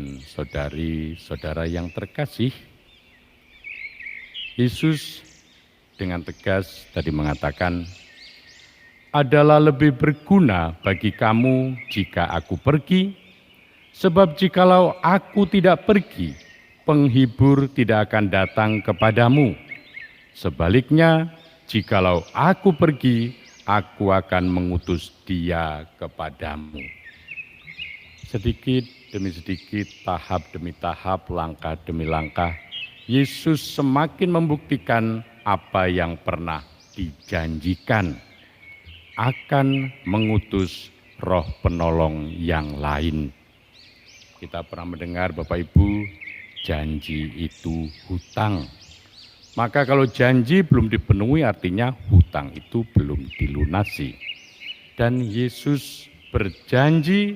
dan saudari-saudara yang terkasih, Yesus dengan tegas tadi mengatakan, adalah lebih berguna bagi kamu jika aku pergi, sebab jikalau aku tidak pergi, penghibur tidak akan datang kepadamu. Sebaliknya, jikalau aku pergi, aku akan mengutus dia kepadamu. Sedikit demi sedikit, tahap demi tahap, langkah demi langkah, Yesus semakin membuktikan apa yang pernah dijanjikan, akan mengutus roh penolong yang lain. Kita pernah mendengar Bapak Ibu, janji itu hutang. Maka kalau janji belum dipenuhi artinya hutang itu belum dilunasi. Dan Yesus berjanji,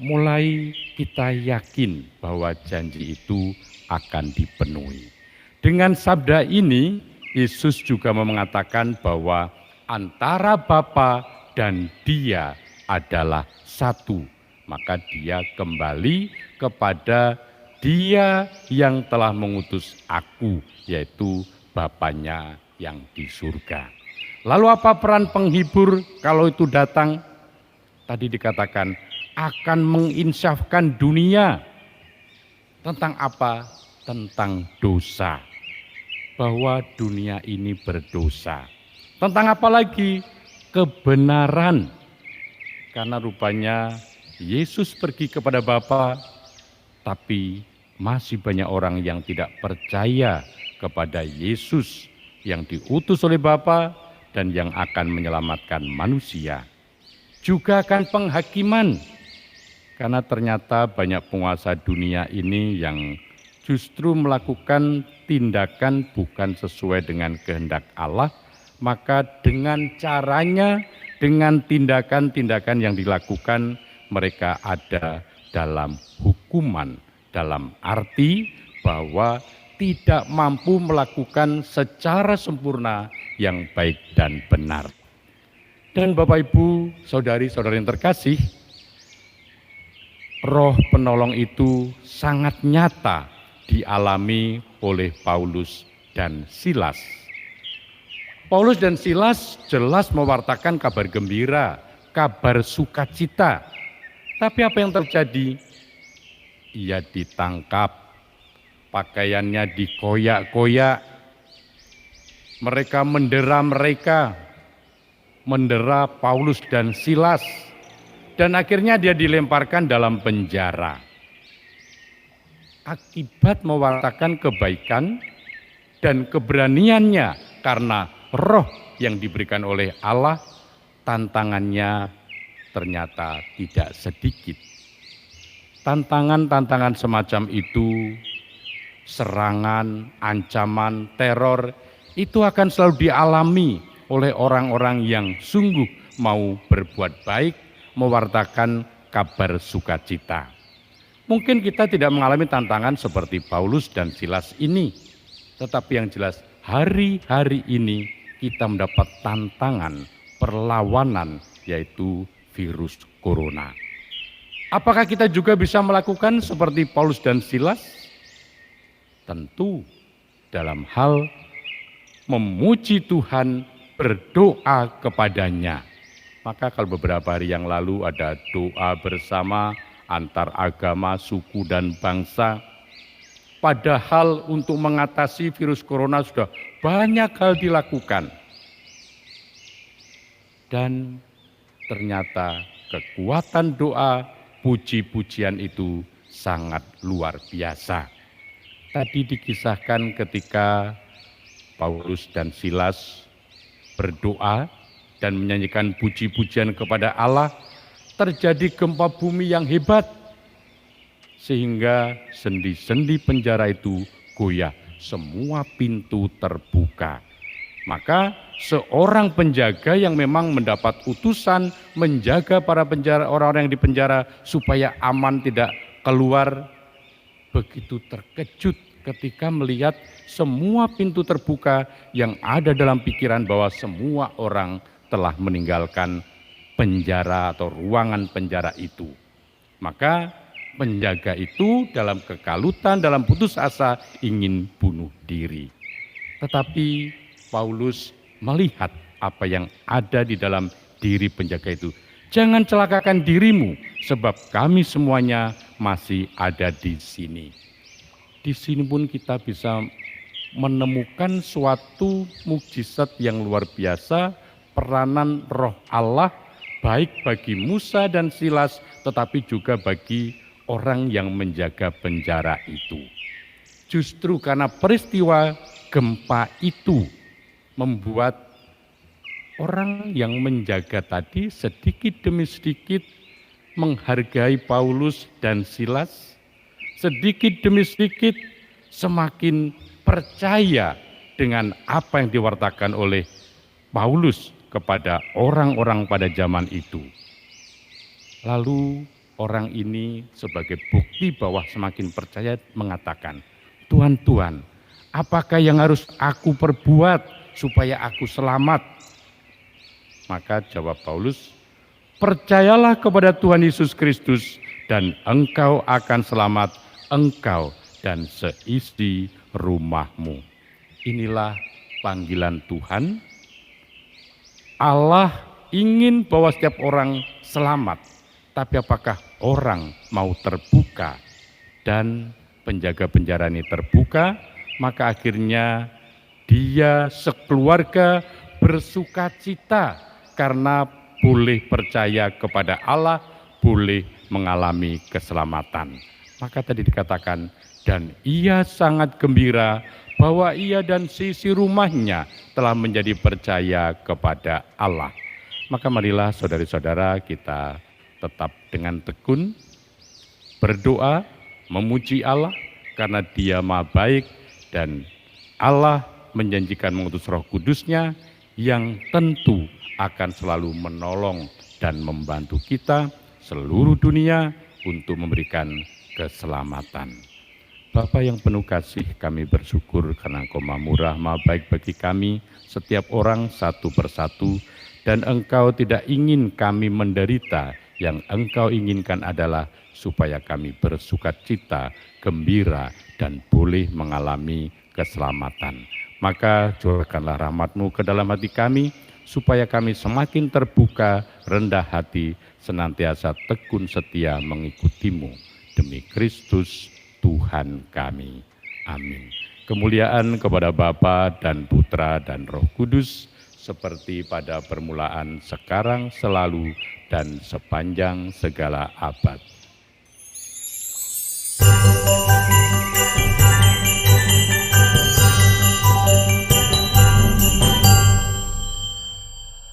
mulai kita yakin bahwa janji itu akan dipenuhi. Dengan sabda ini, Yesus juga mengatakan bahwa antara Bapa dan Dia adalah satu. Maka Dia kembali kepada Dia yang telah mengutus aku, yaitu Bapanya yang di surga. Lalu apa peran penghibur kalau itu datang? Tadi dikatakan akan menginsafkan dunia. Tentang apa? Tentang dosa. Bahwa dunia ini berdosa. Tentang apa lagi? Kebenaran. Karena rupanya Yesus pergi kepada Bapa, tapi masih banyak orang yang tidak percaya kepada Yesus yang diutus oleh Bapa dan yang akan menyelamatkan manusia. Juga akan penghakiman, karena ternyata banyak penguasa dunia ini yang justru melakukan tindakan bukan sesuai dengan kehendak Allah, maka dengan caranya, dengan tindakan-tindakan yang dilakukan, mereka ada dalam hukuman, dalam arti bahwa tidak mampu melakukan secara sempurna yang baik dan benar. Dan Bapak Ibu, saudari-saudari yang terkasih, roh penolong itu sangat nyata dialami oleh Paulus dan Silas. Paulus dan Silas jelas mewartakan kabar gembira, kabar sukacita. Tapi apa yang terjadi? Ia ditangkap, pakaiannya dikoyak-koyak, mereka mendera Paulus dan Silas, dan akhirnya dia dilemparkan dalam penjara. Akibat mewartakan kebaikan dan keberaniannya karena roh yang diberikan oleh Allah, tantangannya ternyata tidak sedikit. Tantangan-tantangan semacam itu, serangan, ancaman, teror, itu akan selalu dialami oleh orang-orang yang sungguh mau berbuat baik, mewartakan kabar sukacita. Mungkin kita tidak mengalami tantangan seperti Paulus dan Silas ini, tetapi yang jelas hari-hari ini kita mendapat tantangan, perlawanan, yaitu virus corona. Apakah kita juga bisa melakukan seperti Paulus dan Silas? Tentu dalam hal memuji Tuhan, berdoa kepadanya. Maka kalau beberapa hari yang lalu ada doa bersama antar agama, suku dan bangsa. Padahal untuk mengatasi virus corona sudah banyak hal dilakukan. Dan ternyata kekuatan doa, puji-pujian itu sangat luar biasa. Tadi dikisahkan ketika Paulus dan Silas berdoa dan menyanyikan puji-pujian kepada Allah, terjadi gempa bumi yang hebat, sehingga sendi-sendi penjara itu goyah, semua pintu terbuka. Maka seorang penjaga yang memang mendapat utusan menjaga para penjara, orang-orang yang di penjara supaya aman tidak keluar, begitu terkejut ketika melihat semua pintu terbuka, yang ada dalam pikiran bahwa semua orang telah meninggalkan penjara atau ruangan penjara itu. Maka penjaga itu dalam kekalutan, dalam putus asa ingin bunuh diri. Tetapi Paulus melihat apa yang ada di dalam diri penjaga itu. Jangan celakakan dirimu, sebab kami semuanya masih ada di sini. Di sini pun kita bisa menemukan suatu mukjizat yang luar biasa, peranan Roh Allah baik bagi Musa dan Silas, tetapi juga bagi orang yang menjaga penjara itu. Justru karena peristiwa gempa itu membuat orang yang menjaga tadi sedikit demi sedikit menghargai Paulus dan Silas, sedikit demi sedikit semakin percaya dengan apa yang diwartakan oleh Paulus kepada orang-orang pada zaman itu. Lalu orang ini sebagai bukti bahwa semakin percaya mengatakan, Tuhan, Tuhan, apakah yang harus aku perbuat supaya aku selamat? Maka jawab Paulus, percayalah kepada Tuhan Yesus Kristus dan engkau akan selamat, engkau dan seisi rumahmu. Inilah panggilan Tuhan. Allah ingin bahwa setiap orang selamat, tapi apakah orang mau terbuka? Dan penjaga penjara ini terbuka, maka akhirnya dia sekeluarga bersukacita karena boleh percaya kepada Allah, boleh mengalami keselamatan. Maka tadi dikatakan, dan ia sangat gembira bahwa ia dan seisi rumahnya telah menjadi percaya kepada Allah. Maka marilah saudari-saudara kita tetap dengan tekun berdoa, memuji Allah karena Dia Maha Baik dan Allah menjanjikan mengutus Roh Kudus-Nya yang tentu akan selalu menolong dan membantu kita seluruh dunia untuk memberikan keselamatan. Bapa yang penuh kasih, kami bersyukur karena Engkau Maha Murah, Maha Baik bagi kami, setiap orang satu persatu, dan Engkau tidak ingin kami menderita. Yang Engkau inginkan adalah supaya kami bersukacita, gembira, dan boleh mengalami keselamatan. Maka curahkanlah rahmat-Mu ke dalam hati kami, supaya kami semakin terbuka, rendah hati, senantiasa tekun setia mengikuti-Mu. Demi Kristus Tuhan kami. Amin. Kemuliaan kepada Bapa dan Putra dan Roh Kudus, seperti pada permulaan, sekarang, selalu, dan sepanjang segala abad.